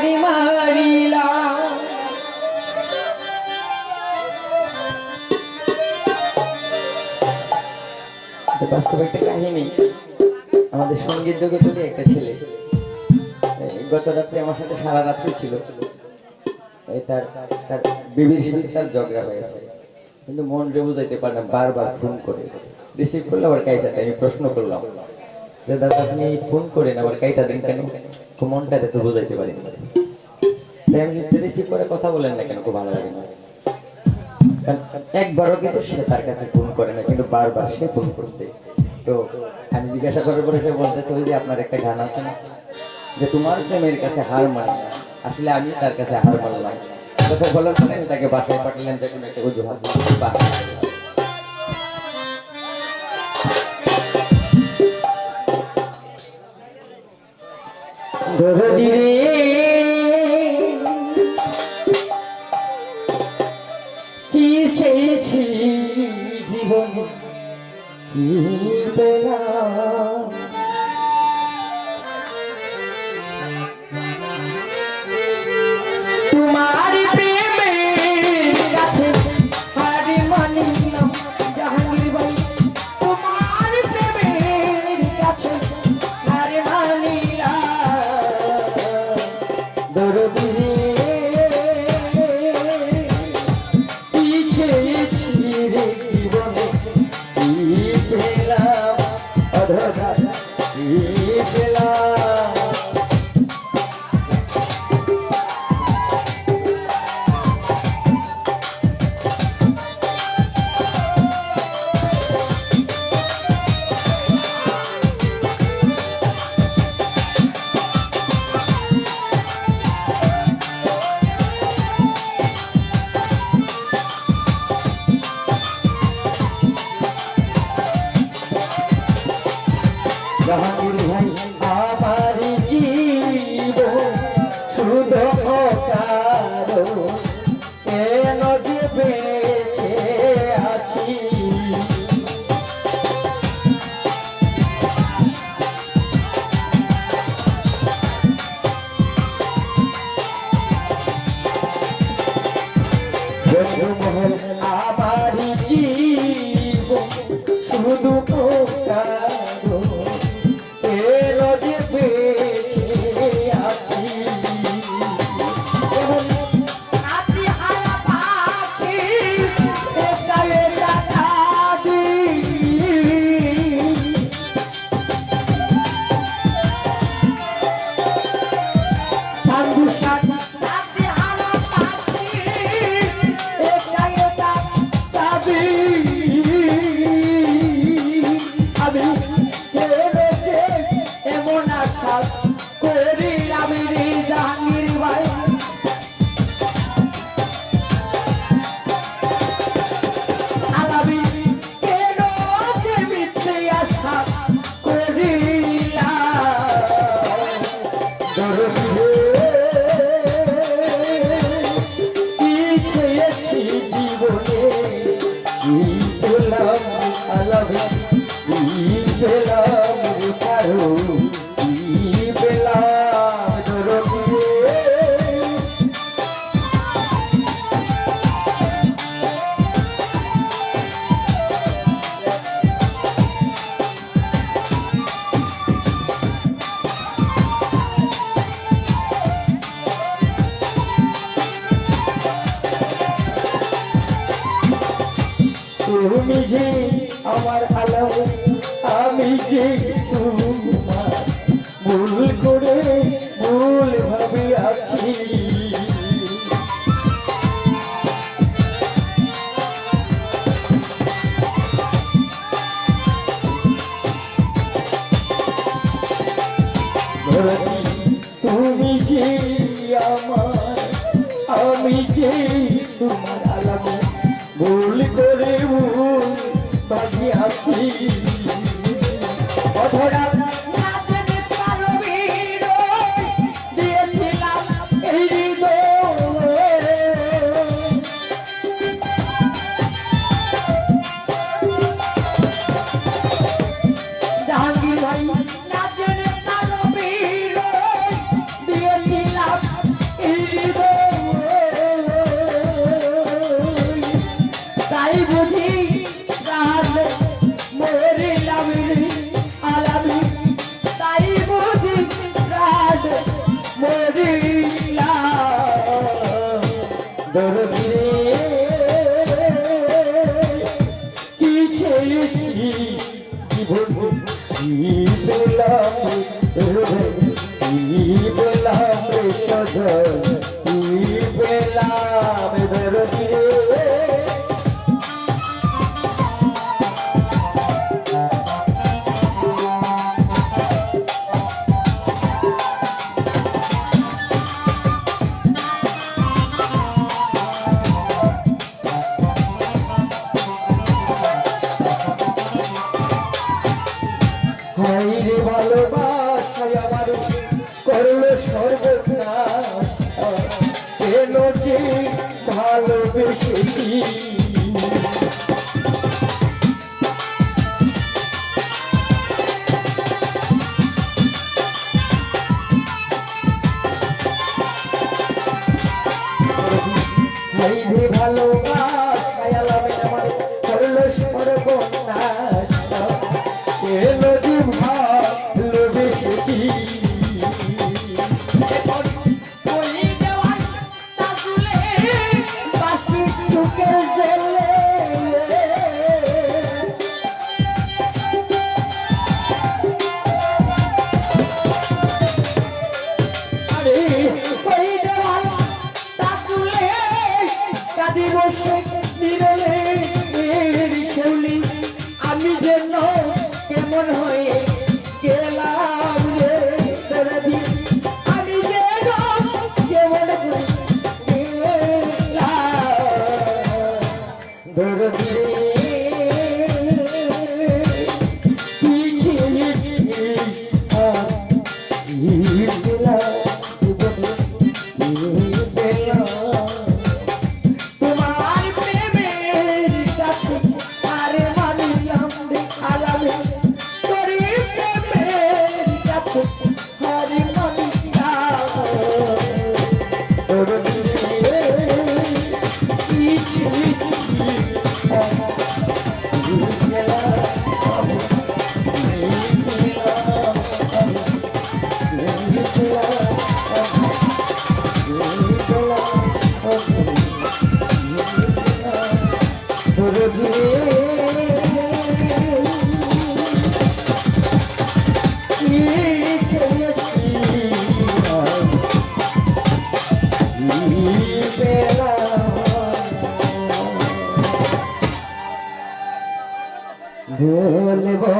হারি মারিলাম। বাস্তব একটা কাহিনী। আমাদের সঙ্গীত জগতে একটা ছেলে গত রাত্রে আমার সাথে সারা রাত্রি ছিল। তার তার বিবির সাথে তার ঝগড়া হয়েছে, কিন্তু মন যে বুঝাইতে পারে না, বারবার ফোন করে রিসিভ করলে আবার কাইটাতে। আমি প্রশ্ন করলাম যে দাদা আপনি ফোন করেন আবার কাইটা দেন কেন? মনটাতে তো বুঝাইতে পারি না। আমি রিসিভ করে কথা বলেন না কেন? খুব ভালো লাগে না। একবারও কিন্তু সে তার কাছে ফোন করে না, কিন্তু বারবার সে ফোন করছে। তো আমি জিজ্ঞাসা করার পরে সে বলতেছে ওই যে আপনার একটা গান আছে না, যে তোমার প্রেমের কাছে হার মানি না। আসলে আমি তার কাছে হার মানলাম। কথা বলার পরে আমি তাকে বাসায় পাঠালাম, যে কোনো একটা অজুহাত কি চেয়েছি জীবন কি পেলাম, তোমার প্রেমের কাছে হারি মানিলাম। জাহাঙ্গীর ভাই তোমার প্রেমের কাছে হারি মানিলাম। দরদি জীবনে কি পেলাম, অধরা কি পেলাম। জাহাঙ্গীর ভাই আমার জীবন শুধু কারো কেন যে বেঁচে আছি। জন্মমহল আমার জীবন শুধু কারো তুমি যে আমার আলো, আমি যে তোমার ভুল করে ভুল ভাবে আছি। তুমি যে আমার, আমি যে তোমার আলো ভুল করে ভুল বাকি আছি। অধরা দিয়েছিলাম এই জাহাঙ্গীর ভাই না জেনে কারো দিয়েছিলাম পেলাম রে সজন পেলাম দরদি রে হাইরে ভালোবাসায় আমার করলো সর্বনাশ কেন যে ভালোবেসেছি হাইরে ভালোবাসায় আমার করলো সর্বনাশ কেন যে ভালোবেসেছি আমি যেন কেমন হয়ে গেলাম রে দরদি আমি যেন কেমন হয়ে গেলাম দরদি বলবো